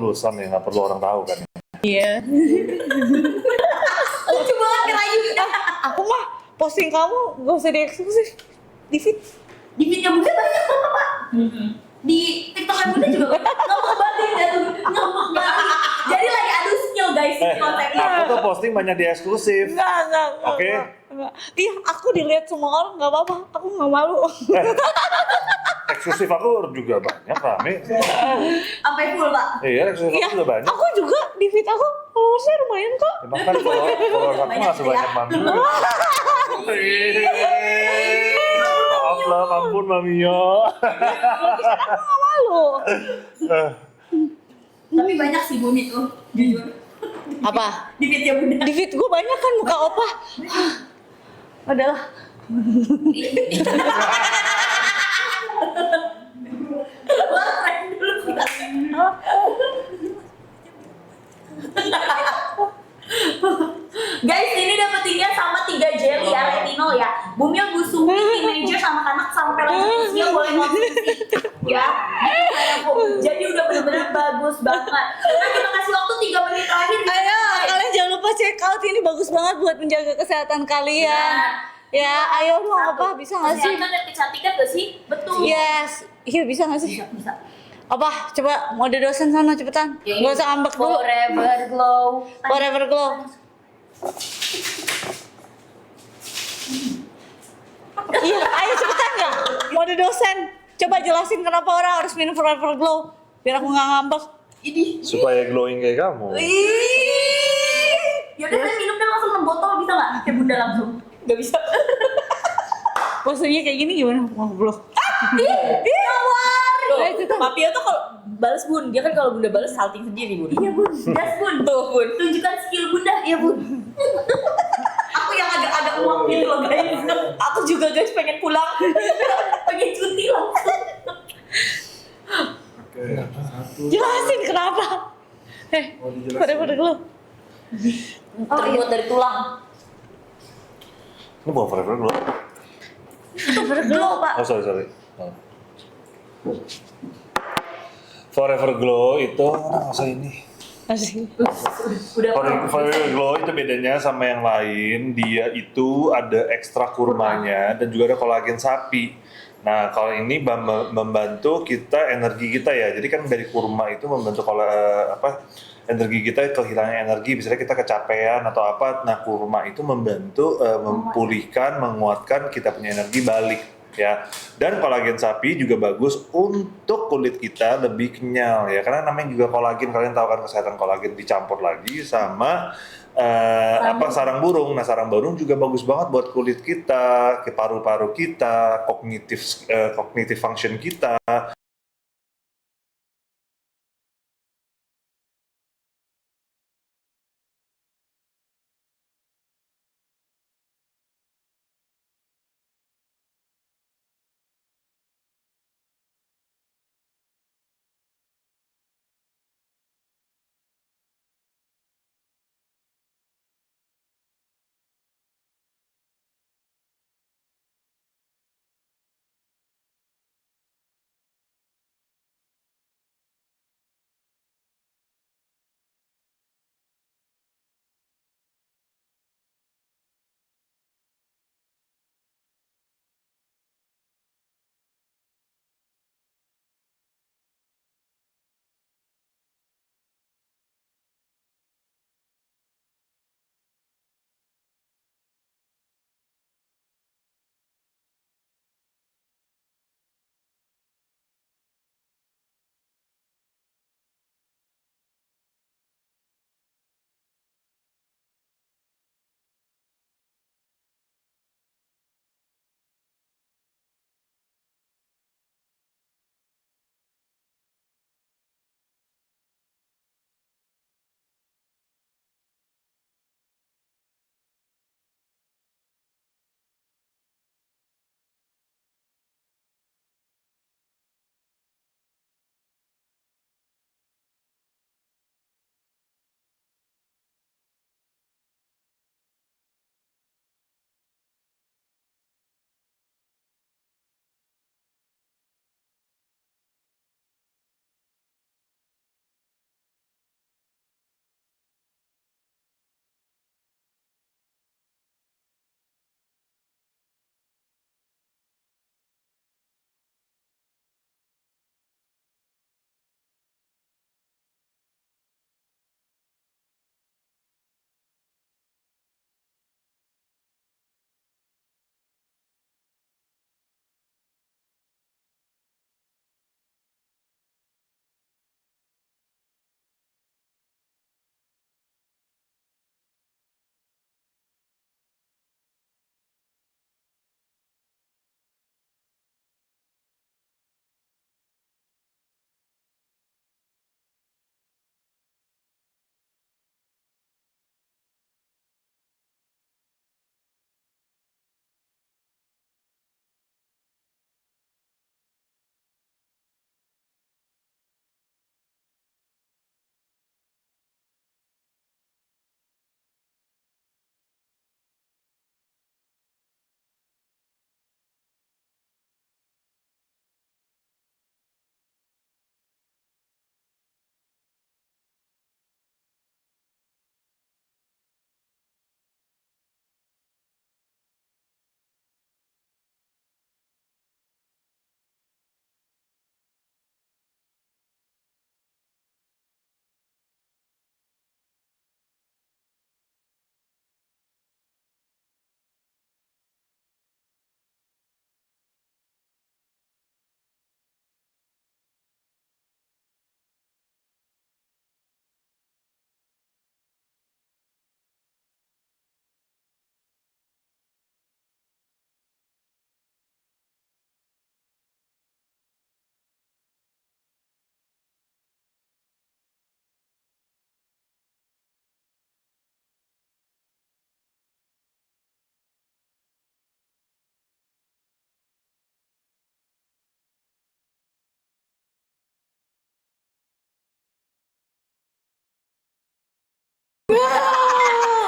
ketulusan ya, nggak perlu orang tahu kan. Iya. Lucu banget ngerayu. Aku mah posting kamu gak usah dieksklusif di feed. Di feednya Bunda banyak banget Pak. Di TikToknya Bunda juga banyak. Ngomong banget ya tuh, ngomong banget. Jadi lagi adu skill guys ini kontennya. Aku tuh posting banyak di eksklusif. Enggak. Oke. Enggak. Iya, aku dilihat semua orang nggak apa-apa. Aku nggak malu. Eksklusif aku juga banyak, rame. Sampai full Pak. Iya, eksklusif Iya, aku juga banyak. aku juga di feed aku followersnya lumayan kok. Emang kan follower aku nggak sebanyak Mami. Maaf lah, ampun Mamiya. Aku nggak malu. Tapi banyak sih Bunda tuh, jujur. Apa? Di feednya Bunda. Di feed gue banyak kan muka opa. Adalah. Guys, ini dapetinnya sama 3 jelly ya, retinol ya. Bumi yang busumi, teenager sama anak sampai lanjut usia boleh konsumsi. Ya, gitu kayak Bu. Jadi udah bener-bener bagus banget. Nah, kita kasih waktu 3 menit terakhir. Ayo, kalian jangan lupa check out, ini bagus banget buat menjaga kesehatan kalian. Ya, ayo mau apa? Bisa nggak sih? Kesehatan dan kecantikan gak sih? Betul. Yes, iya bisa nggak sih? Bisa. Apa? Coba mode dosen sana cepetan. Ya, Gak usah ngambek dulu. Forever glow. Forever glow. Iya, ayo cepetan ya. Mode dosen. Coba jelasin kenapa orang harus minum forever glow. Biar aku nggak ngambek. Ini. Supaya glowing kayak kamu. Yaudah saya minum dan langsung 6 botol bisa nggak? Kayak Bunda langsung. Gak bisa. Posenya kayak gini gimana? Mau glow. Keluar. Ayo cepetan. Mafia tuh kalau balas Bun, dia kan kalau Bunda balas salting sendiri Bun. Iya Bun, gas Bun. Tuh Bun. Tunjukkan skill Bunda. Iya Bun. Aku yang agak-agak muak gitu loh guys. Aku juga guys pengen pulang. Pengen cuti langsung. Oke, satu. Jelasin kenapa. Mau dijelasin? Forever glow. Terbuat dari tulang. Ini bukan forever glow. Forever glow, Pak. Oh sorry. Oh. Forever glow itu masa ini. Asik. Udah. Forever glow itu bedanya sama yang lain, dia itu ada ekstra kurmanya dan juga ada kolagen sapi. Nah, kalau ini membantu kita energi kita ya. Jadi kan dari kurma itu membantu energi kita, kehilangan energi, misalnya kita kecapean atau apa. Nah, kurma itu membantu memulihkan, menguatkan kita punya energi balik ya. Dan kolagen sapi juga bagus untuk kulit kita lebih kenyal ya. Karena namanya juga kolagen, kalian tahu kan kesehatan kolagen dicampur lagi sama sarang burung. Nah, sarang burung juga bagus banget buat kulit kita, ke paru-paru kita, kognitif function kita.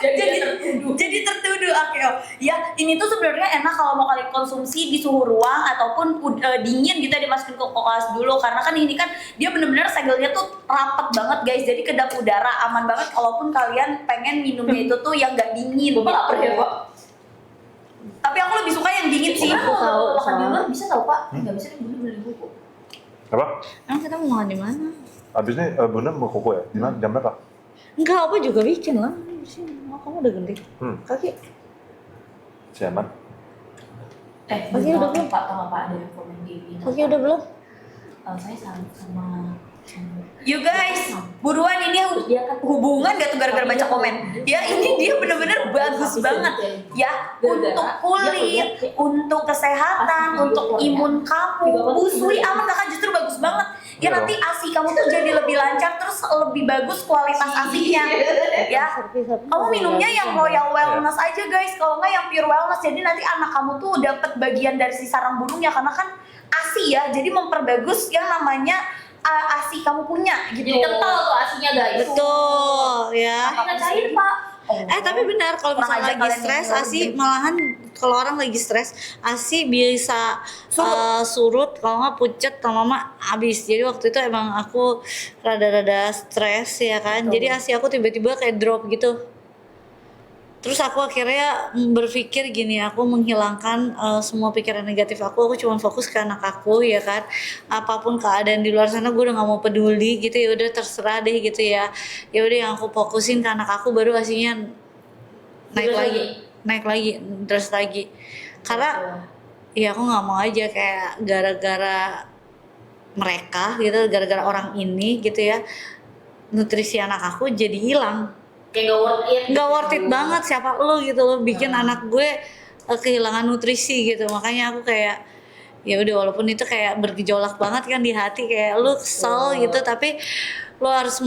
jadi tertuduh. Oke, ya ini tuh sebenarnya enak kalau mau kalian konsumsi di suhu ruang ataupun dingin gitu ya, dimasukin ke kulkas dulu, karena kan ini kan dia bener-bener segelnya tuh rapet banget guys, jadi kedap udara aman banget kalaupun kalian pengen minumnya itu tuh yang gak dingin gitu. Tapi aku lebih suka yang dingin sih. Aku tahu, makan di luar bisa tahu Pak, nggak bisa nih beli buku. Apa? Emang kita mau makan di mana? Abis ini Bunda mau koko ya? Jam berapa? Enggak, apa juga bikin lah. Oh, kamu udah gede. Kaki. Siaman. Pagi udah belum? Pak, tolong Pak ada komen gini. Kaki udah belum? Saya sama You guys, buruan ini hubungan gak tuh gara-gara baca komen? Ya ini dia bener-bener bagus banget ya, untuk kulit, untuk kesehatan, untuk imun kamu. Busui aman kakak, justru bagus banget. Ya nanti ASI kamu tuh jadi lebih lancar, terus lebih bagus kualitas ASI-nya. Ya, kamu minumnya yang Royal Wellness aja guys, kalau nggak yang Pure Wellness. Jadi nanti anak kamu tuh dapat bagian dari si sarang burungnya, karena kan ASI ya, jadi memperbagus yang namanya ASI kamu punya gitu. Jadi kental tuh asinya guys. Betul, ya. Kita cair Pak. Tapi benar kalau misalnya aja lagi kalian stres, minum. ASI malahan kalau orang lagi stres, ASI bisa surut, kalau nggak pucet sama mama habis. Jadi waktu itu emang aku rada-rada stres ya kan. Jadi ASI aku tiba-tiba kayak drop gitu. Terus aku akhirnya berpikir gini, aku menghilangkan semua pikiran negatif aku cuma fokus ke anak aku ya kan. Apapun keadaan di luar sana gue udah gak mau peduli gitu, ya udah terserah deh gitu ya. Ya udah yang aku fokusin ke anak aku, baru hasilnya naik lagi terus lagi. Karena ya aku nggak mau aja kayak gara-gara mereka gitu, gara-gara orang ini gitu ya, nutrisi anak aku jadi hilang. Kayak Nggak worth it banget, siapa lo gitu lo bikin anak gue kehilangan nutrisi gitu. Makanya aku kayak ya udah, walaupun itu kayak bergejolak banget kan di hati, kayak lu kesel gitu, tapi lo harus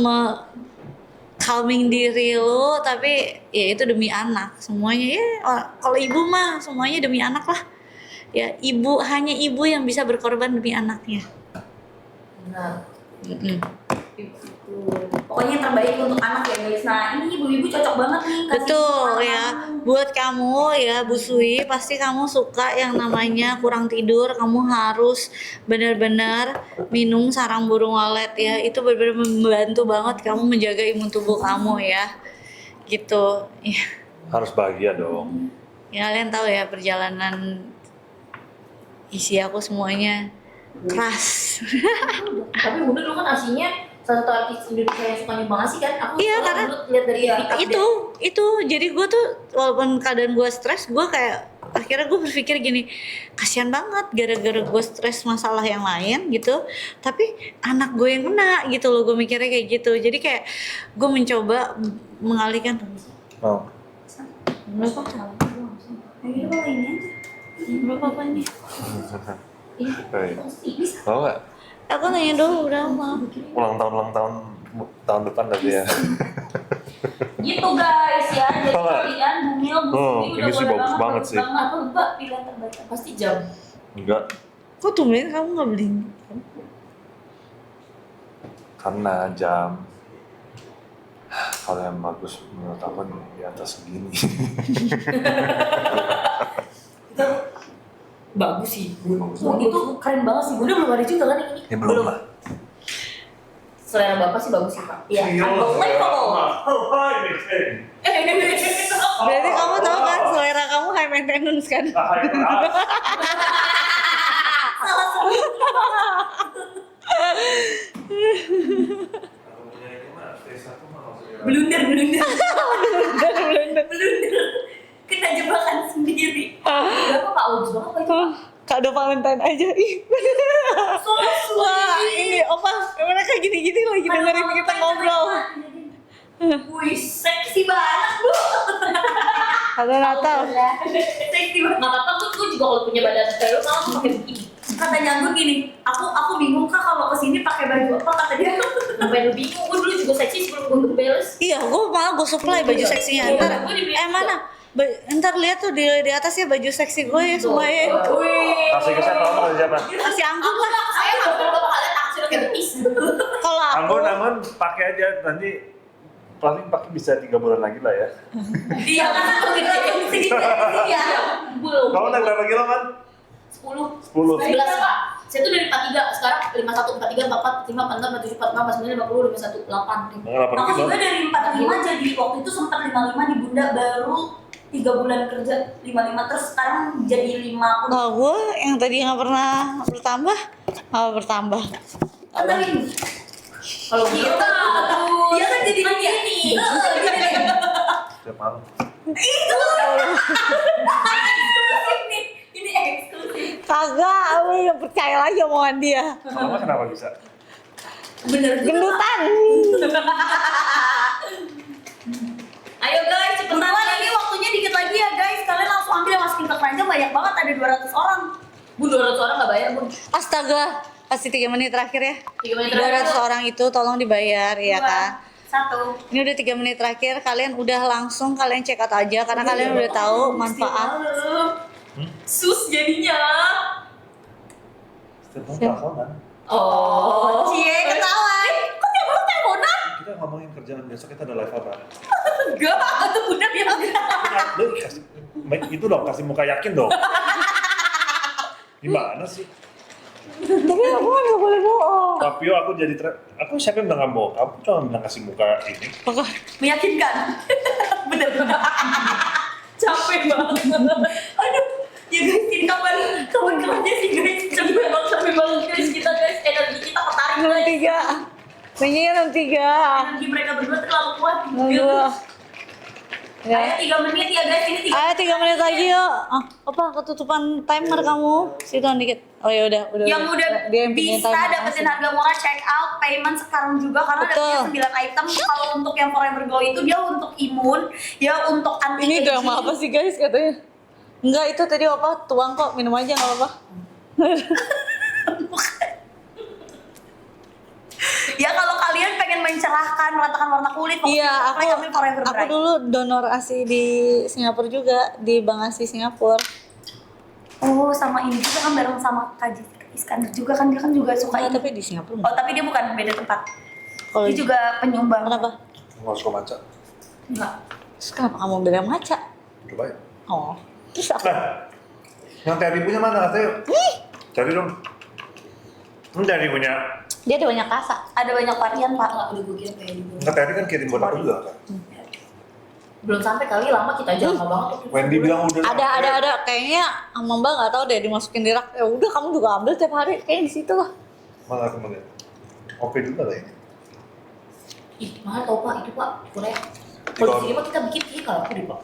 calming diri lo, tapi ya itu demi anak semuanya ya. Kalau ibu mah semuanya demi anak lah ya. Hanya ibu yang bisa berkorban demi anaknya. Benar. Pokoknya yang terbaik untuk anak ya guys. Nah ini ibu-ibu cocok banget nih. Betul ya, buat kamu ya Bu Sui, pasti kamu suka yang namanya kurang tidur. Kamu harus benar-benar minum sarang burung walet ya. Itu benar-benar membantu banget kamu menjaga imun tubuh kamu ya, gitu ya. Harus bahagia dong. Ya kalian tahu ya, perjalanan isi aku semuanya keras. Tapi Bunda dulu kan asinya salah satu artis Indonesia yang suka nyumbang asi kan? Aku Iya, selalu karena dulu lihat dari itu jadi gue tuh walaupun keadaan gue stres, gue kayak akhirnya gue berpikir gini, kasihan banget gara-gara gue stres masalah yang lain gitu, tapi anak gue yang kena gitu loh. Gue mikirnya kayak gitu, jadi kayak gue mencoba mengalihkan. Oh. Berapa apa ini? Tahu nggak? Aku nanya dulu berapa? Ulang tahun depan tadi ya. Gitu guys ya. Jadi Tahu nggak? kalian Bumil, Bu Sui ini udah sih boleh bagus banget sih. Apa Mbak pilihan terbaik? pasti jam. Enggak, Kok tumben kamu nggak beli? karena jam kalau yang bagus menurut aku di atas segini. Bagus sih. Bagus Oh, banget. itu keren banget sih. Bunda belum ada juga kan yang ini? Ya belum lah. Selera Bapak sih bagus sih Pak. Iya, unbelievable. Berarti kamu tahu kan selera kamu high maintenance kan? Salah satu. Blunder. Kena jebakan sendiri. Berapa Pak? Bagus banget Pak itu. Kado Valentine aja. Ih. Wah, ini opa, mereka gini-gini lagi dengerin kita ngobrol. Wih, seksi banget Bu. Kado Natal. Seksi banget. Nggak apa-apa, gue juga kalau punya badan kayak lu malah gue pakai begini. Kata Nyanggun gini, aku bingung Kak kalau kesini pakai baju apa, kata dia. Sampai lu bingung, gue dulu juga seksi sebelum gue beres. Iya, gue supply baju seksinya. Ntar, mana? Ntar lihat tuh di atasnya baju seksi gue ya semuanya. Wih. Kasih ke siapa? Kamu kasih siapa? Kasih anggun lah. Saya nggak perlu bapak kalian taksir kayak betis. Kalau aku, Anggun pakai aja nanti paling pakai bisa 3 bulan lagi lah ya. Iya kan aku gede sini ya. Belum. Kamu udah berapa kilo kan? 10. 10. 11 Kak. Saya tuh dari 43, sekarang 51, 43, 44, 45, 46, 47, 46, 49, 50, 51, 8. Nah, 8 Aku kilo. juga dari 45 jadi waktu itu sempat 55 di Bunda, baru 3 bulan kerja 55 terus sekarang jadi 50. Nah, gue yang tadi nggak pernah bertambah, malah bertambah. Kan tadi Kalau gitu, dia kan jadi begini. Tiap malam. Eksklusif nih. Ini eksklusif. Kagak, lu yang percaya lagi omongan dia. Mama kenapa bisa? Bener juga. Gendutan. Ayo guys, cepetan ini waktunya dikit lagi ya guys. Kalian langsung ambil yang masukin ke keranjang, banyak banget, ada 200 orang. Bun, 200 orang nggak bayar, Bun. Astaga, kasih 3 menit terakhir ya. 3 menit terakhir. 200 orang itu tolong dibayar, ya Dua, kan? 1. Ini udah 3 menit terakhir, kalian udah langsung kalian check out aja karena kalian udah tahu manfaat. Sus jadinya. Setiap malam teleponan. Oh, cie ketawa. Kok tiap malam teleponan? Kita ngomongin kerjaan besok, kita ada live apa? Enggak, itu Bunda bilang Lu kasih, itu dong, kasih muka yakin dong. Gimana sih? Tapi aku nggak boleh bohong. Papio, aku jadi aku siapa yang bilang kamu bohong? Kamu cuma bilang kasih muka ini. Maka meyakinkan. Bener. Capek banget. Aduh, ya guys, ini kapan kerja sih guys? Capek banget guys, kita guys, energi kita ketarik guys. 63. Kayaknya 63. Energi mereka berdua terlalu kuat. 62. Ayo Ya. 3 menit ya guys, ini 3 Ayo 3 menit lagi yuk. Apa ketutupan timer kamu? Situan dikit. Oh ya udah. yang udah Dia yang bikin bisa timer dapetin langsung. harga murah, check out payment sekarang juga karena Betul. ada 9 item. Kalau untuk yang Forever Glow itu dia untuk imun, ya untuk anti Ini drama apa sih guys katanya? Enggak, itu tadi apa? Tuang kok, minum aja nggak apa-apa. Ya kalau kalian pengen mencerahkan, meratakan warna kulit, Iya, pokoknya ambil Forever aku Bright. dulu donor ASI di Singapura juga, di Bank ASI Singapura. Oh, sama ini juga kan bareng sama Kak Jessica Iskandar juga kan, dia kan juga suka Oh, ini. tapi di Singapura. Oh, tapi dia bukan, beda tempat. Kalau Dia juga penyumbang. kenapa? Nggak suka maca. Enggak. Terus kenapa kamu bilang maca? Coba ya. Oh, terus aku Nah, yang Terry punya mana katanya? Cari dong. Terry punya. dia ada banyak rasa. Ada banyak varian, Pak. Udah gue kira kayak gitu. Nggak, Terry kan kirim buat aku juga kan. Belum sampai kali, lama kita aja lama banget. Wendy bilang udah. Ada. Kayaknya sama Mbak nggak tahu deh dimasukin di rak. Ya udah kamu juga ambil tiap hari. Kayaknya di situ lah. Mana aku melihat. Oke juga lah ini. Ih, mahal tau Pak, itu Pak, Korea. Di Kalau bawah. di sini Pak kita bikin kayak kalau aku deh Pak.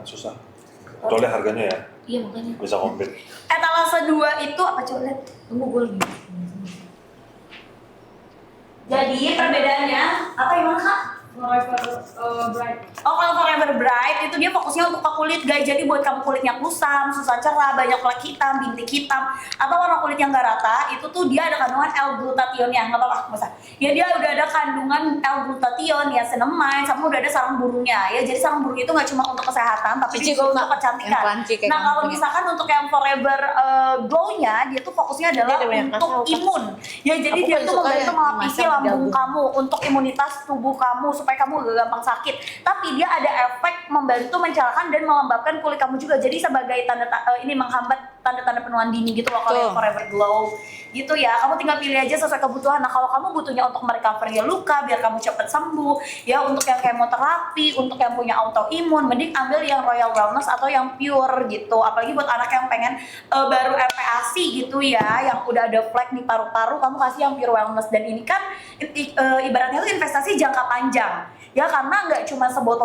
Susah. Soalnya harganya ya Iya makanya. bisa compete. Etalase 2 itu apa coba lihat? Tunggu gue lagi. Jadi perbedaannya apa yang mana Kak? Forever Bright. Oh, kalau Forever Bright itu dia fokusnya untuk ke kulit guys. Jadi buat kamu kulitnya kusam, susah cerah, banyak flek hitam, bintik hitam, atau warna kulit yang nggak rata, itu tuh dia ada kandungan L-glutathione-nya. Nggak apa-apa, nggak usah. Ya dia udah ada kandungan L-glutathione, ya cinnamide, sama udah ada sarang burungnya. Ya jadi sarang burung itu nggak cuma untuk kesehatan, tapi Cici juga suka untuk kecantikan. yang crunchy kayak Nah kamu kalau punya. misalkan untuk yang Forever Glow-nya, dia tuh fokusnya adalah Dia ada banyak untuk rasa, Kak. imun. Ya jadi Aku dia paling tuh suka membantu yang melapisi macam lambung jagung. kamu, untuk imunitas tubuh kamu supaya kamu gak gampang sakit. Tapi dia ada efek membantu mencerahkan dan melembabkan kulit kamu juga. Jadi sebagai ini menghambat tanda-tanda penuaan dini gitu loh kalau Betul. yang Forever Glow. Gitu ya. Kamu tinggal pilih aja sesuai kebutuhan. Nah, kalau kamu butuhnya untuk merecovery luka biar kamu cepat sembuh, ya untuk yang kemoterapi, untuk yang punya autoimun, mending ambil yang Royal Wellness atau yang pure gitu. Apalagi buat anak yang pengen baru RPASI gitu ya, yang udah ada flek di paru-paru, kamu kasih yang pure wellness. Dan ini kan ibaratnya tuh investasi jangka panjang. Ya karena nggak cuma sebotol